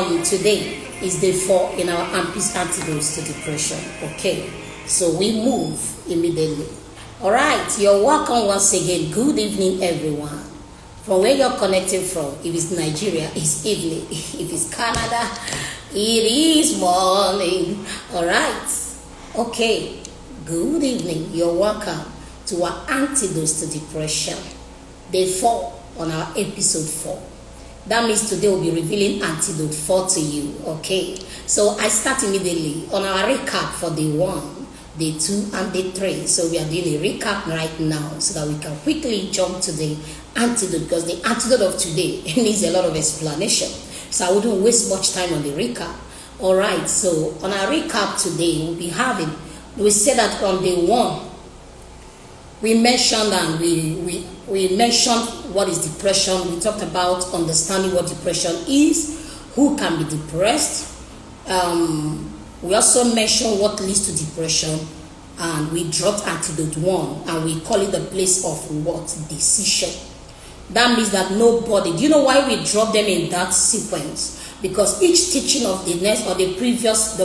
Today is day 4 in our antidotes to depression. Okay, so we move immediately. All right, you're welcome once again. Good evening, everyone. From where you're connected from, if it's Nigeria, it's evening. If it's Canada, it is morning. All right, okay. Good evening. You're welcome to our antidotes to depression, day 4 on our episode 4. That means today we'll be revealing antidote 4 to you. Okay, so I start immediately on our recap for day 1, day 2, and day 3. So we are doing a recap right now so that we can quickly jump to the antidote, because the antidote of today needs a lot of explanation, so I wouldn't waste much time on the recap. All right, so on our recap today we said that on day 1 we mentioned we mentioned what is depression. We talked about understanding what depression is, who can be depressed. We also mentioned what leads to depression, and we dropped antidote 1, and we call it the place of what? Decision. That means that nobody. Do you know why we drop them in that sequence? Because each teaching of the next or the previous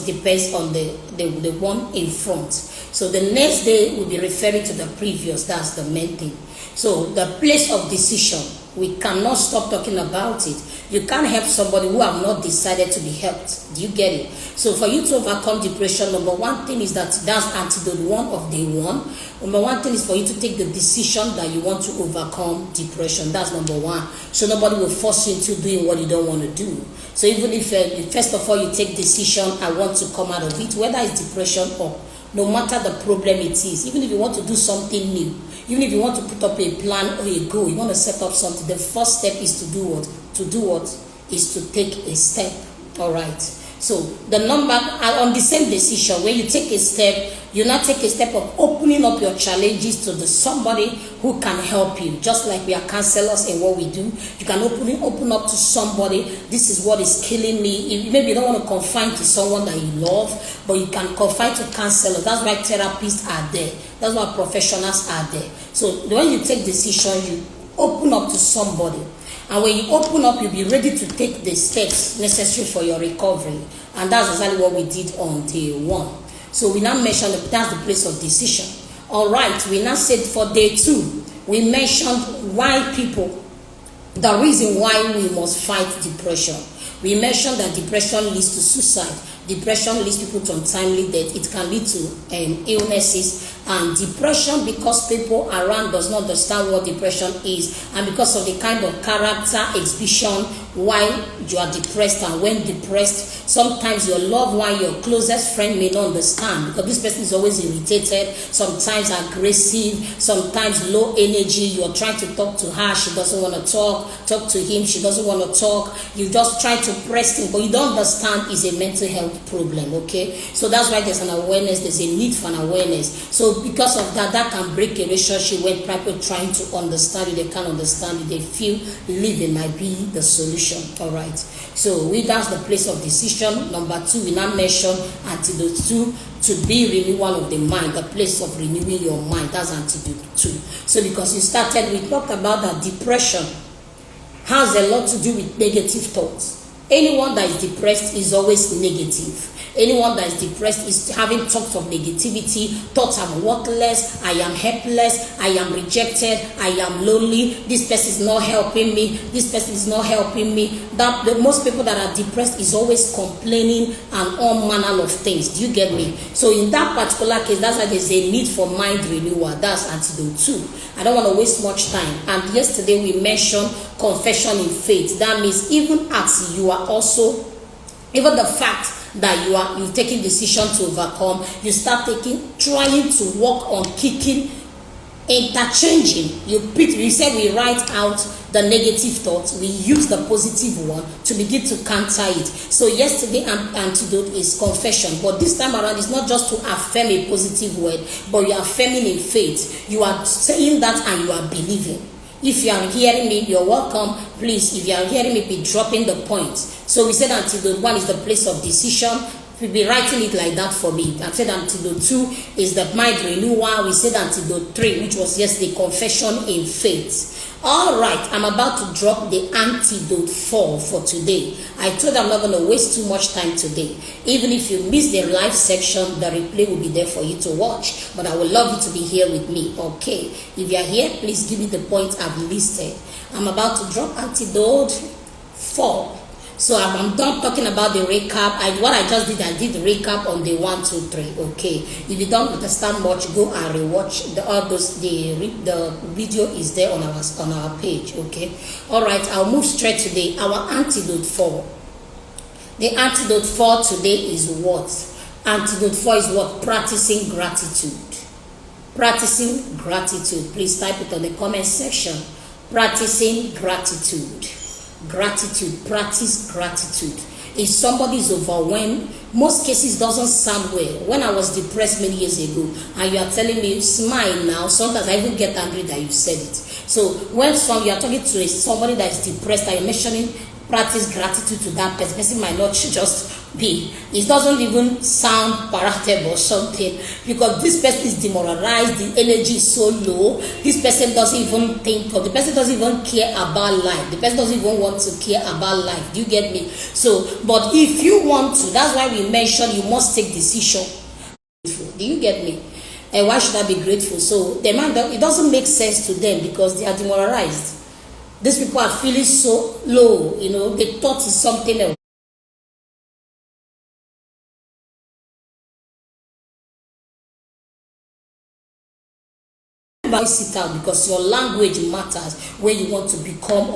depends on the one in front. So the next day will be referring to the previous. That's the main thing. So the place of decision, we cannot stop talking about it. You can't help somebody who have not decided to be helped. Do you get it? So for you to overcome depression, number 1 thing is that's antidote 1 of day 1. Number 1 thing is for you to take the decision that you want to overcome depression. That's number 1. So nobody will force you into doing what you don't want to do. So even if first of all you take decision, I want to come out of it, whether it's depression or no matter the problem it is, even if you want to do something new, even if you want to put up a plan or a goal, you want to set up something, the first step is to do what? Is to take a step. All right. So the number on the same decision, when you take a step, you now take a step of opening up your challenges to somebody who can help you. Just like we are counselors in what we do, you can open up to somebody. This is what is killing me. Maybe you don't want to confide to someone that you love, but you can confide to counselors. That's why therapists are there. That's why professionals are there. So when you take decision, you open up to somebody. And when you open up, you'll be ready to take the steps necessary for your recovery. And that's exactly what we did on day 1. So we now mentioned that's the place of decision. All right, we now said for day 2, we mentioned the reason why we must fight depression. We mentioned that depression leads to suicide. Depression leads people to untimely death. It can lead to illnesses. And depression, because people around does not understand what depression is, and because of the kind of character exhibition why you are depressed, and when depressed, sometimes your loved one, your closest friend may not understand, because this person is always irritated, sometimes aggressive, sometimes low energy. You're trying to talk to her, she doesn't want to talk to him, she doesn't want to talk. You just try to press him, but you don't understand it's a mental health problem. Okay, so that's why there's an awareness, there's a need for an awareness. So because of that can break a relationship when people trying to understand you, they can't understand you, they feel living might be the solution. All right, so that's the place of decision. Number 2, we now mention antidote 2, to be renewal of the mind, the place of renewing your mind. That's antidote 2. So because we talked about that depression has a lot to do with negative thoughts. Anyone that is depressed is always negative. Anyone that is depressed is having thoughts of negativity, thoughts I'm worthless, I am helpless, I am rejected, I am lonely, this person is not helping me, this person is not helping me. Most people that are depressed is always complaining and all manner of things. Do you get me? So in that particular case, that's why there's a need for mind renewal. That's antidote 2. I don't want to waste much time. And yesterday we mentioned confession in faith. That means even as you are also, even the fact that you're taking decision to overcome, you start trying to work on kicking, interchanging. You said we write out the negative thoughts, we use the positive one to begin to counter it. So yesterday antidote is confession, but this time around it's not just to affirm a positive word, but you are affirming in faith. You are saying that and you are believing. If you are hearing me, you're welcome. Please, if you are hearing me, be dropping the points. So we said antidote 1 is the place of decision. be writing it like that for me. I said Antidote 2 is the mind renewal. We said Antidote 3, which was yesterday, confession in faith. All right, I'm about to drop the Antidote 4 for today. I told I'm not going to waste too much time today. Even if you miss the live section, the replay will be there for you to watch. But I would love you to be here with me, okay? If you're here, please give me the point I've listed. I'm about to drop Antidote 4. So I'm done talking about the recap. What I just did, I did the recap on the 1, 2, 3. Okay. If you don't understand much, go and rewatch the video is there on our page. Okay. All right. I'll move straight today. Our Antidote 4. The Antidote 4 today is what? Antidote 4 is what? Practicing gratitude. Practicing gratitude. Please type it on the comment section. Practicing gratitude. Gratitude, practice gratitude. If somebody is overwhelmed, most cases doesn't sound well. When I was depressed many years ago, and you are telling me smile now, sometimes I even get angry that you said it. So when you are talking to somebody that is depressed, and you're mentioning practice gratitude to that person might not just be. It doesn't even sound palatable or something, because this person is demoralized, the energy is so low, this person doesn't even think, or the person doesn't even care about life, the person doesn't even want to care about life. Do you get me? So, but if you want to, that's why we mentioned you must take decision. Do you get me? And why should I be grateful? So the man, it doesn't make sense to them because they are demoralized. These people are feeling so low, you know, the thought is something else. Sit out, because your language matters when you want to become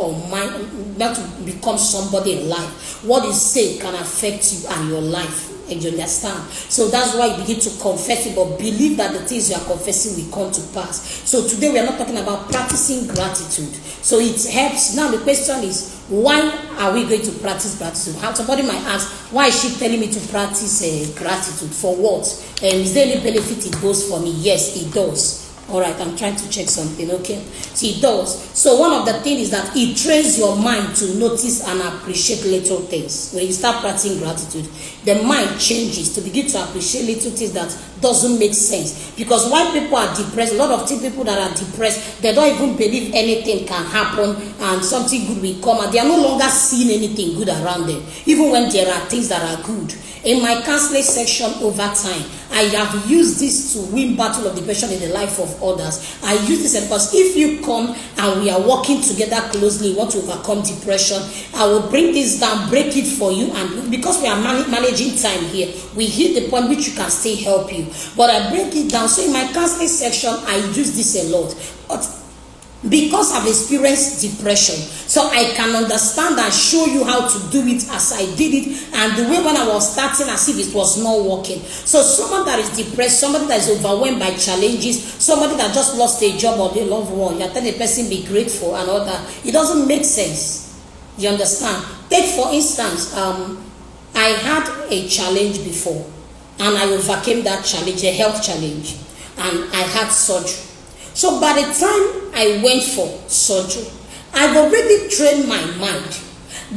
somebody in life. What is said can affect you and your life. And you understand? So that's why you begin to confess it, but believe that the things you are confessing will come to pass. So today we are not talking about practicing gratitude. So it helps. Now the question is, why are we going to practice gratitude? Somebody might ask, why is she telling me to practice gratitude? For what? Is there any benefit it goes for me? Yes, it does. All right, I'm trying to check something, okay? See, it does. So one of the things is that it trains your mind to notice and appreciate little things. When you start practicing gratitude, the mind changes to begin to appreciate little things that doesn't make sense. Because when people are depressed, a lot of people that are depressed, they don't even believe anything can happen and something good will come, and they are no longer seeing anything good around them, even when there are things that are good. In my counseling section over time, I have used this to win battle of depression in the life of others. I use this because if you come and we are working together closely, want to overcome depression, I will bring this down, break it for you, and because we are managing time here, we hit the point which you can still help you. But I break it down. So in my counseling section, I use this a lot. But because I've experienced depression, so I can understand and show you how to do it as I did it, and the way when I was starting as if it was not working. So someone that is depressed, somebody that is overwhelmed by challenges, somebody that just lost a job or their loved one, you're telling the person be grateful and all that, it doesn't make sense. You understand? Take for instance, I had a challenge before, and I overcame that challenge, a health challenge, and I had surgery. So by the time I went for surgery, I've already trained my mind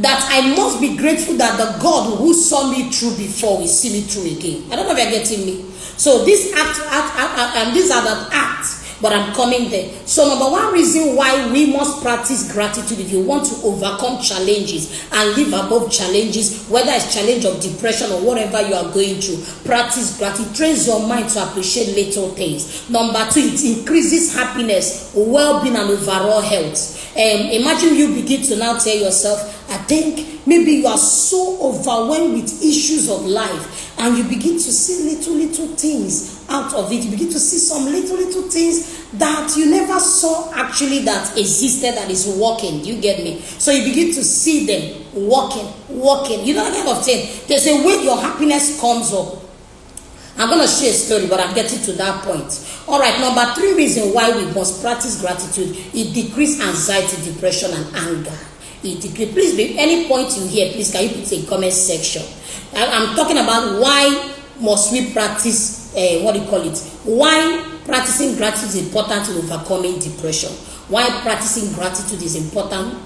that I must be grateful that the God who saw me through before will see me through again. I don't know if you're getting me. So this and these are the acts, but I'm coming there. So number one reason why we must practice gratitude, if you want to overcome challenges and live above challenges, whether it's challenge of depression or whatever you are going through, practice gratitude. Trains your mind to appreciate little things. Number two, it increases happiness, well-being, and overall health. Imagine you begin to now tell yourself, I think maybe you are so overwhelmed with issues of life, and you begin to see little things out of it. You begin to see some little things that you never saw actually that existed, that is working. You get me? So you begin to see them working. You know that kind of thing. There's a way your happiness comes up. I'm going to share a story, but I'm getting to that point. All right, number three reason why we must practice gratitude: it decreases anxiety, depression, and anger. It decreases. Please, be any point you hear, please can you put in comment section. I'm talking about why must we practice, why practicing gratitude is important in overcoming depression. Why practicing gratitude is important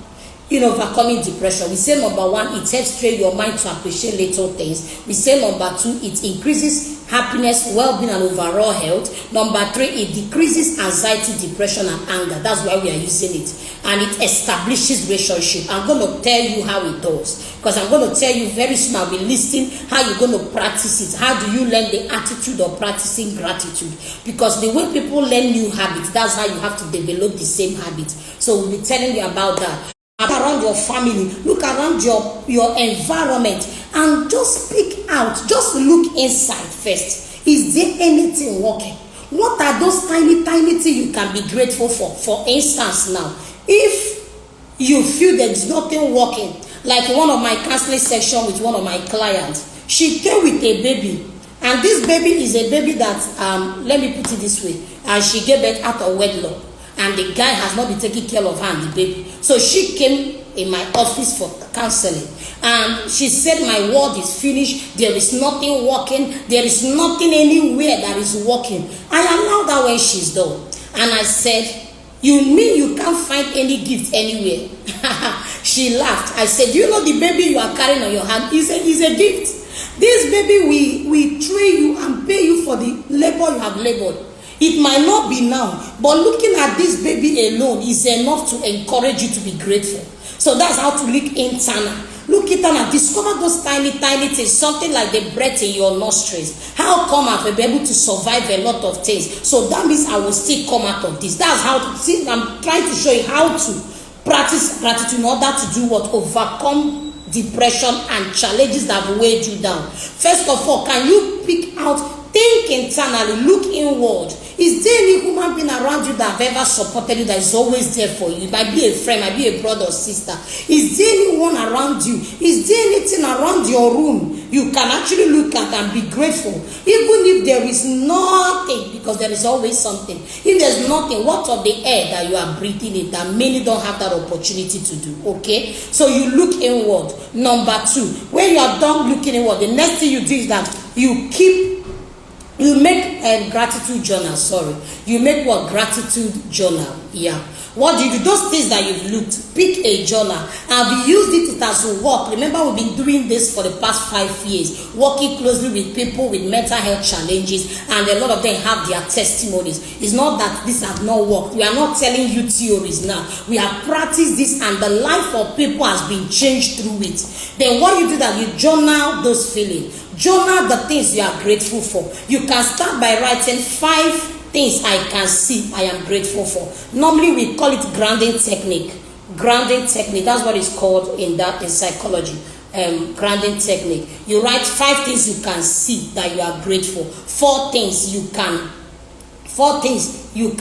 overcoming depression. We say number one, it helps train your mind to appreciate little things. We say number two, it increases happiness, well-being, and overall health. Number three, it decreases anxiety, depression, and anger. That's why we are using it. And it establishes relationship. I'm going to tell you how it does, because I'm going to tell you very soon. I'll be listing how you're going to practice it. How do you learn the attitude of practicing gratitude? Because the way people learn new habits, that's how you have to develop the same habits. So we'll be telling you about that. Around your family, look around your environment, and just speak out. Just look inside first. Is there anything working? What are those tiny things you can be grateful for? For instance, now, if you feel there's nothing working, like one of my counseling session with one of my clients, she came with a baby, and this baby is a baby that let me put it this way, and she gave birth out of wedlock. And the guy has not been taking care of her and the baby. So she came in my office for counseling. And she said, my word is finished. There is nothing working. There is nothing anywhere that is working. I allowed her when she's done. And I said, you mean you can't find any gift anywhere? She laughed. I said, you know the baby you are carrying on your hand is a gift. This baby, we train you and pay you for the labor you have labored. It might not be now, but looking at this baby alone is enough to encourage you to be grateful. So that's how to look internal. Look internal, discover those tiny things, something like the breath in your nostrils. How come I will be able to survive a lot of things? So that means I will still come out of this. That's how to see. I'm trying to show you how to practice gratitude in order to do what? Overcome depression and challenges that have weighed you down. First of all, can you pick out? Think internally, look inward. Is there any human being around you that have ever supported you, that is always there for you? It might be a friend, might be a brother or sister. Is there anyone around you? Is there anything around your room you can actually look at and be grateful? Even if there is nothing, because there is always something. If there's nothing, what of the air that you are breathing in that many don't have that opportunity to do? Okay? So you look inward. Number two, when you are done looking inward, the next thing you do is that you make a gratitude journal. You make what? Gratitude journal. Yeah. What do you do? Those things that you've looked, pick a journal. I've used it as a work. Remember, we've been doing this for the past 5 years, working closely with people with mental health challenges, and a lot of them have their testimonies. It's not that this has not worked. We are not telling you theories now. We have practiced this, and the life of people has been changed through it. Then what you do that you journal those feelings. Journal the things you are grateful for. You can start by writing 5 things I can see I am grateful for. Normally we call it grounding technique. Grounding technique, that's what it's called in psychology. Grounding technique. You write 5 things you can see that you are grateful. 4 things you can you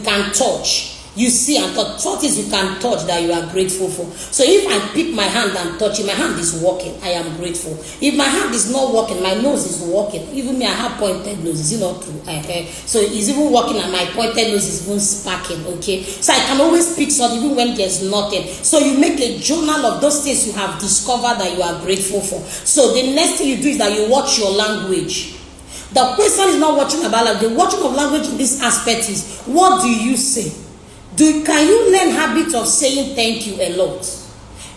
can touch. You see, and thought is you can touch that you are grateful for. So if I pick my hand and touch it, my hand is working, I am grateful. If my hand is not working, my nose is working. Even me, I have pointed nose. Is it not true? So it's even working, and my pointed nose is even sparking. Okay, so I can always pick something even when there's nothing. So you make a journal of those things you have discovered that you are grateful for. So the next thing you do is that you watch your language. The question is not watching about language. The watching of language in this aspect is, what do you say? Can you learn habits of saying thank you a lot?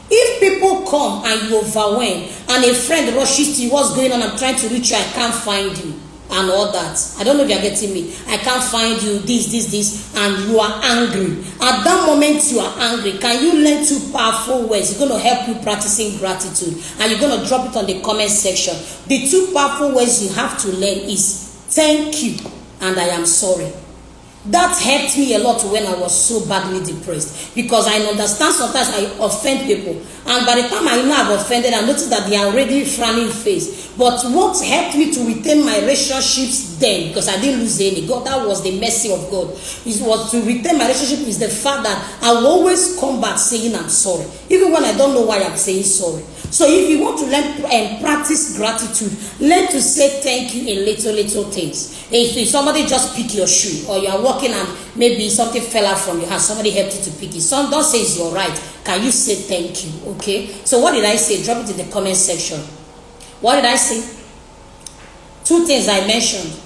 If people come and you overwhelm, and a friend rushes to you, what's going on? I'm trying to reach you, I can't find you, and all that. I don't know if you're getting me. I can't find you, this, and you are angry. At that moment you are angry. Can you learn 2 powerful words? It's going to help you practicing gratitude, and you're going to drop it on the comment section. The 2 powerful words you have to learn is thank you and I am sorry. That helped me a lot when I was so badly depressed, because I understand sometimes I offend people, and by the time I know I've offended, I notice that they are already frowning face. But what helped me to retain my relationships then, because I didn't lose any, God, that was the mercy of God, it was to retain my relationship is the fact that I will always come back saying I'm sorry, even when I don't know why I'm saying sorry. So if you want to learn and practice gratitude, learn to say thank you in little things. If somebody just pick your shoe, or you are walking and maybe something fell out from your hand, somebody helped you to pick it. Some don't say it's your right. Can you say thank you? Okay. So what did I say? Drop it in the comment section. What did I say? 2 things I mentioned.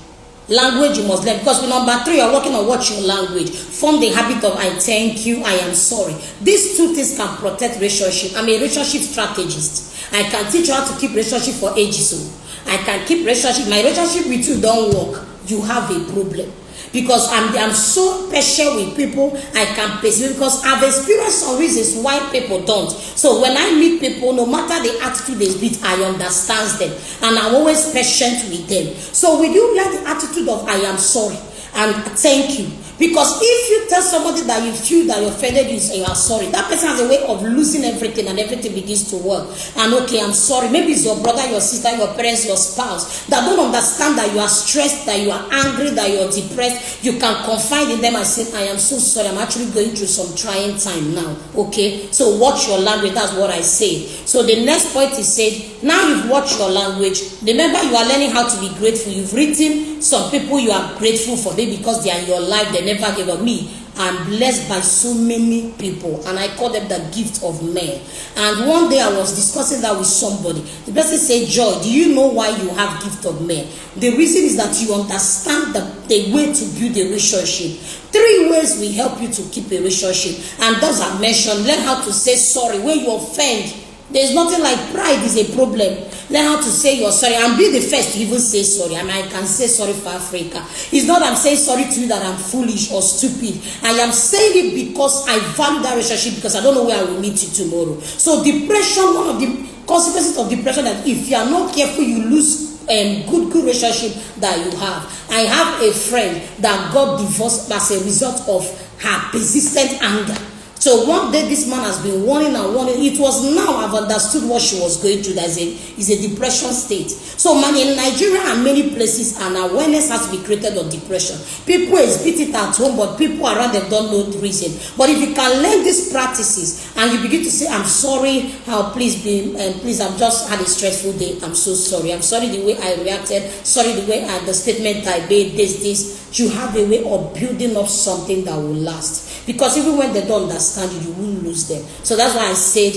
Language you must learn, because with number 3, you're working on what your language. Form the habit of I thank you, I am sorry. These 2 things can protect relationship. I'm a relationship strategist. I can teach you how to keep relationship for ages. So I can keep relationship. My relationship with you don't work, you have a problem. Because I'm so patient with people, I can persevere, because I've experienced some reasons why people don't. So when I meet people, no matter the attitude they speak, I understand them, and I'm always patient with them. So will you learn the attitude of I am sorry and thank you? Because if you tell somebody that you feel that you offended you and you are sorry, that person has a way of losing everything, and everything begins to work. And okay, I'm sorry. Maybe it's your brother, your sister, your parents, your spouse that don't understand that you are stressed, that you are angry, that you are depressed. You can confide in them and say, I am so sorry. I'm actually going through some trying time now. Okay? So watch your language. That's what I say. So the next point is said, now you've watched your language. Remember, you are learning how to be grateful. You've written some people you are grateful for, maybe because they are in your life. They never gave up. Me, I'm blessed by so many people, and I call them the gift of men. And one day I was discussing that with somebody. The person said, Joy, do you know why you have gift of men? The reason is that you understand the way to build a relationship. 3 ways will help you to keep a relationship, and those are mentioned. Learn how to say sorry when you offend. There's nothing like pride is a problem. Learn how to say you're sorry, and be the first to even say sorry. I mean, I can say sorry for Africa. It's not I'm saying sorry to you that I'm foolish or stupid. I am saying it because I value that relationship, because I don't know where I will meet you tomorrow. So depression, one of the consequences of depression, that if you are not careful, you lose good relationship that you have. I have a friend that got divorced as a result of her persistent anger. So one day this man has been warning and warning. It was now I've understood what she was going through. That is a depression state. So man, in Nigeria and many places, an awareness has to be created of depression. People exhibit it at home, but people around them don't know the reason. But if you can learn these practices and you begin to say, I'm sorry, please, I've just had a stressful day. I'm so sorry. I'm sorry the way I reacted. Sorry the way the statement I made, this. You have a way of building up something that will last. Because even when they don't understand you, you won't lose them. So that's why I said,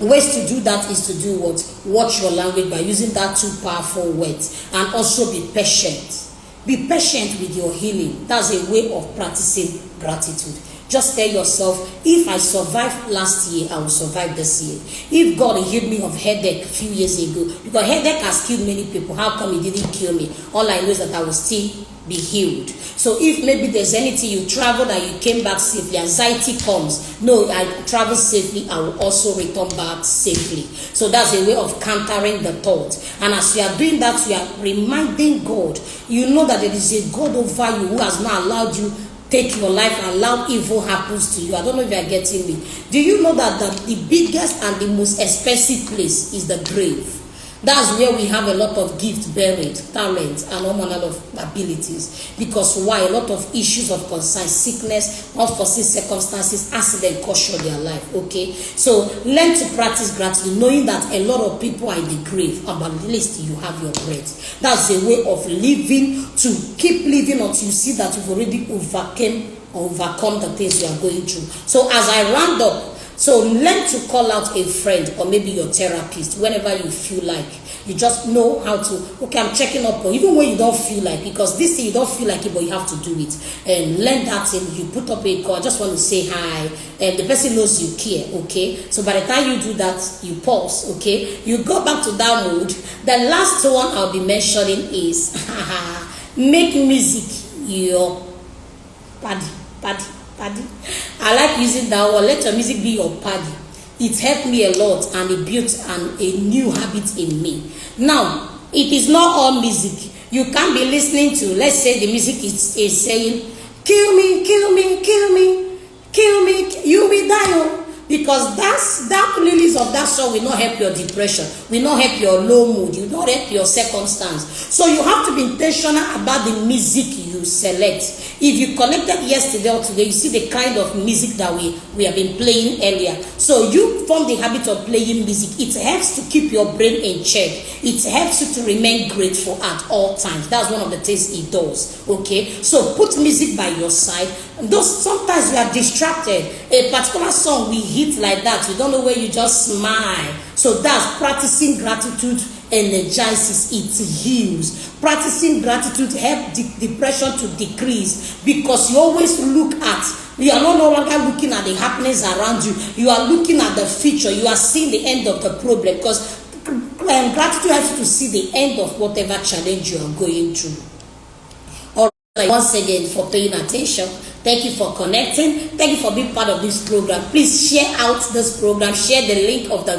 ways to do that is to do what? Watch your language by using that 2 powerful words. And also be patient. Be patient with your healing. That's a way of practicing gratitude. Just tell yourself, if I survived last year, I will survive this year. If God healed me of headache a few years ago, because headache has killed many people, how come He didn't kill me? All I know is that I will still be healed. So if maybe there's anything, you traveled and you came back safely, anxiety comes. No, I travel safely, I will also return back safely. So that's a way of countering the thought. And as you are doing that, you are reminding God. You know that there is a God over you who has not allowed you take your life and allow evil happens to you. I don't know if you are getting me. Do you know that the biggest and the most expensive place is the grave? That's where we have a lot of gifts buried, talent, and all manner of abilities. Because why? A lot of issues of concern, sickness, unforeseen circumstances, accident cost their life. Okay? So learn to practice gratitude, knowing that a lot of people are in the grave, but at least you have your breath. That's a way of living, to keep living until you see that you've already overcome the things you are going through. So as I round up, so learn to call out a friend or maybe your therapist whenever you feel like. You just know how to, okay, I'm checking up on, even when you don't feel like, because this thing you don't feel like it, but you have to do it. And learn that thing. You put up a call, I just want to say hi, and the person knows you care, okay? So by the time you do that, you pause, okay? You go back to that mood. The last one I'll be mentioning is make music your paddy. I like using that word. Let your music be your paddy. It helped me a lot, and it built a new habit in me. Now, it is not all music. You can't be listening to, let's say the music is saying, kill me, kill me, kill me, kill me, you will die. Because that release of that song will not help your depression, will not help your low mood, will not help your circumstance. So you have to be intentional about the music you select. If you connected yesterday or today, you see the kind of music that we have been playing earlier. So you form the habit of playing music. It helps to keep your brain in check. It helps you to remain grateful at all times. That's one of the things it does. Okay, so put music by your side. Those sometimes you are distracted. A particular song we hit like that, you don't know where you just smile. So that's practicing gratitude energizes, it heals. Practicing gratitude helps depression to decrease, because you always look at, you are no longer looking at the happenings around you. You are looking at the future. You are seeing the end of the problem, because gratitude helps you to see the end of whatever challenge you are going through. All right, once again for paying attention. Thank you for connecting. Thank you for being part of this program. Please share out this program. Share the link of the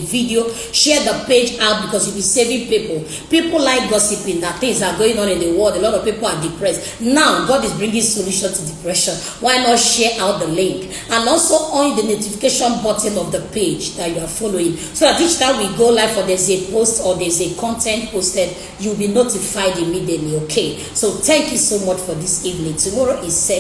video. Share the page out, because you'll be saving people. People like gossiping that things are going on in the world. A lot of people are depressed. Now, God is bringing solution to depression. Why not share out the link? And also on the notification button of the page that you are following, so that each time we go live or there's a post or there's a content posted, you'll be notified immediately, okay? So thank you so much for this evening. Tomorrow is service.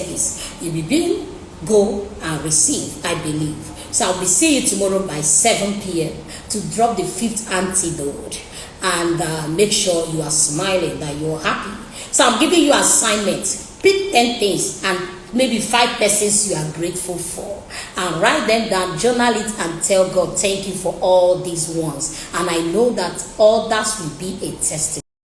You be being, go and receive, I believe. So I'll be seeing you tomorrow by 7 p.m. to drop the 5th antidote, and make sure you are smiling, that you're happy. So I'm giving you assignments. Pick 10 things and maybe 5 persons you are grateful for, and write them down, journal it, and tell God thank you for all these ones. And I know that all that will be a testimony.